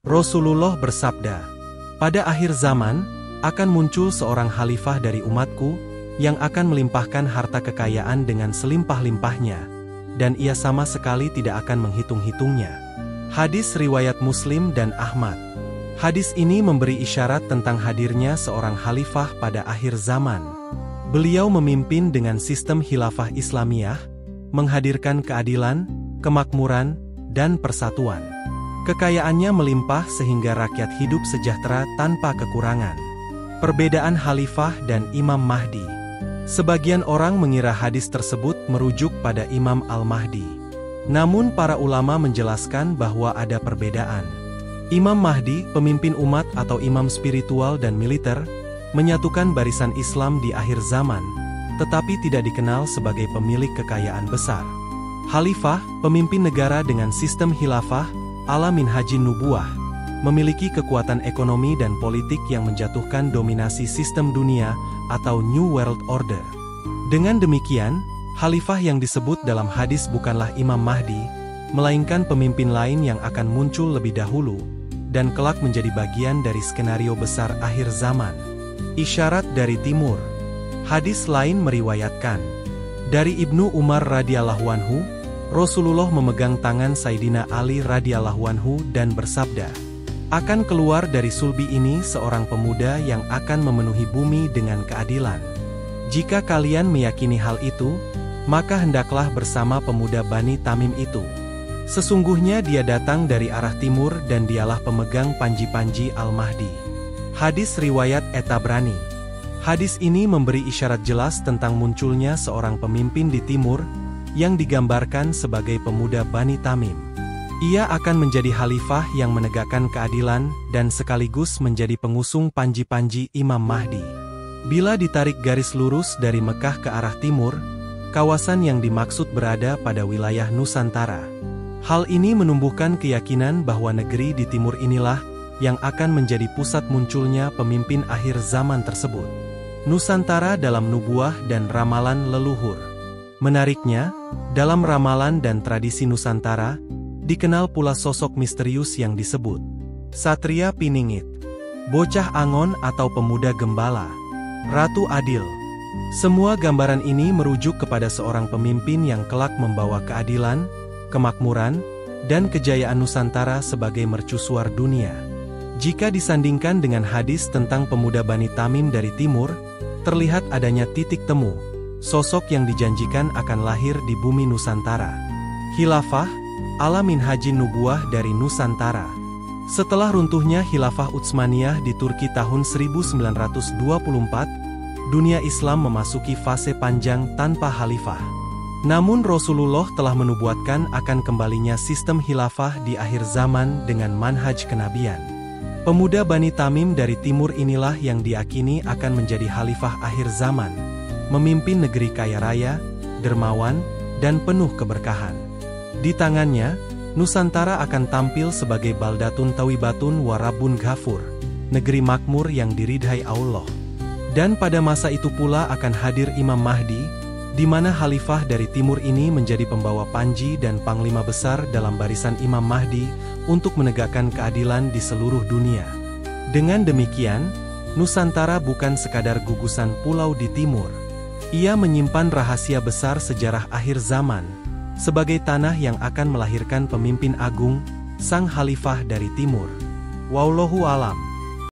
Rasulullah bersabda, "Pada akhir zaman, akan muncul seorang khalifah dari umatku, yang akan melimpahkan harta kekayaan dengan selimpah-limpahnya, dan ia sama sekali tidak akan menghitung-hitungnya." Hadis riwayat Muslim dan Ahmad. Hadis ini memberi isyarat tentang hadirnya seorang khalifah pada akhir zaman. Beliau memimpin dengan sistem khilafah Islamiyah, menghadirkan keadilan, kemakmuran, dan persatuan. Kekayaannya melimpah sehingga rakyat hidup sejahtera tanpa kekurangan. Perbedaan khalifah dan Imam Mahdi. Sebagian orang mengira hadis tersebut merujuk pada Imam Al-Mahdi. Namun para ulama menjelaskan bahwa ada perbedaan. Imam Mahdi, pemimpin umat atau imam spiritual dan militer, menyatukan barisan Islam di akhir zaman, tetapi tidak dikenal sebagai pemilik kekayaan besar. Khalifah, pemimpin negara dengan sistem khilafah, ala minhajin nubuwah, memiliki kekuatan ekonomi dan politik yang menjatuhkan dominasi sistem dunia atau New World Order. Dengan demikian, khalifah yang disebut dalam hadis bukanlah Imam Mahdi, melainkan pemimpin lain yang akan muncul lebih dahulu, dan kelak menjadi bagian dari skenario besar akhir zaman. Isyarat dari timur. Hadis lain meriwayatkan, dari Ibnu Umar radhiyallahu anhu, Rasulullah memegang tangan Sayyidina Ali radhiyallahu anhu dan bersabda, "Akan keluar dari sulbi ini seorang pemuda yang akan memenuhi bumi dengan keadilan. Jika kalian meyakini hal itu, maka hendaklah bersama pemuda Bani Tamim itu. Sesungguhnya dia datang dari arah timur dan dialah pemegang panji-panji Al-Mahdi." Hadis riwayat At-Tabrani. Hadis ini memberi isyarat jelas tentang munculnya seorang pemimpin di timur, yang digambarkan sebagai pemuda Bani Tamim. Ia akan menjadi khalifah yang menegakkan keadilan, dan sekaligus menjadi pengusung panji-panji Imam Mahdi. Bila ditarik garis lurus dari Mekah ke arah timur, kawasan yang dimaksud berada pada wilayah Nusantara. Hal ini menumbuhkan keyakinan bahwa negeri di timur inilah yang akan menjadi pusat munculnya pemimpin akhir zaman tersebut. Nusantara dalam nubuah dan ramalan leluhur. Menariknya, dalam ramalan dan tradisi Nusantara, dikenal pula sosok misterius yang disebut Satria Piningit, Bocah Angon atau Pemuda Gembala, Ratu Adil. Semua gambaran ini merujuk kepada seorang pemimpin yang kelak membawa keadilan, kemakmuran, dan kejayaan Nusantara sebagai mercusuar dunia. Jika disandingkan dengan hadis tentang pemuda Bani Tamim dari timur, terlihat adanya titik temu, sosok yang dijanjikan akan lahir di bumi Nusantara. Khilafah, ala minhajin nubuwah dari Nusantara. Setelah runtuhnya Khilafah Utsmaniyah di Turki tahun 1924, dunia Islam memasuki fase panjang tanpa khalifah. Namun Rasulullah telah menubuatkan akan kembalinya sistem khilafah di akhir zaman dengan manhaj kenabian. Pemuda Bani Tamim dari timur inilah yang diyakini akan menjadi khalifah akhir zaman, memimpin negeri kaya raya, dermawan, dan penuh keberkahan. Di tangannya, Nusantara akan tampil sebagai baldatun tawibatun warabun ghafur, negeri makmur yang diridhai Allah. Dan pada masa itu pula akan hadir Imam Mahdi, di mana khalifah dari timur ini menjadi pembawa panji dan panglima besar dalam barisan Imam Mahdi untuk menegakkan keadilan di seluruh dunia. Dengan demikian, Nusantara bukan sekadar gugusan pulau di timur. Ia menyimpan rahasia besar sejarah akhir zaman, sebagai tanah yang akan melahirkan pemimpin agung, sang khalifah dari timur. Wallahu alam.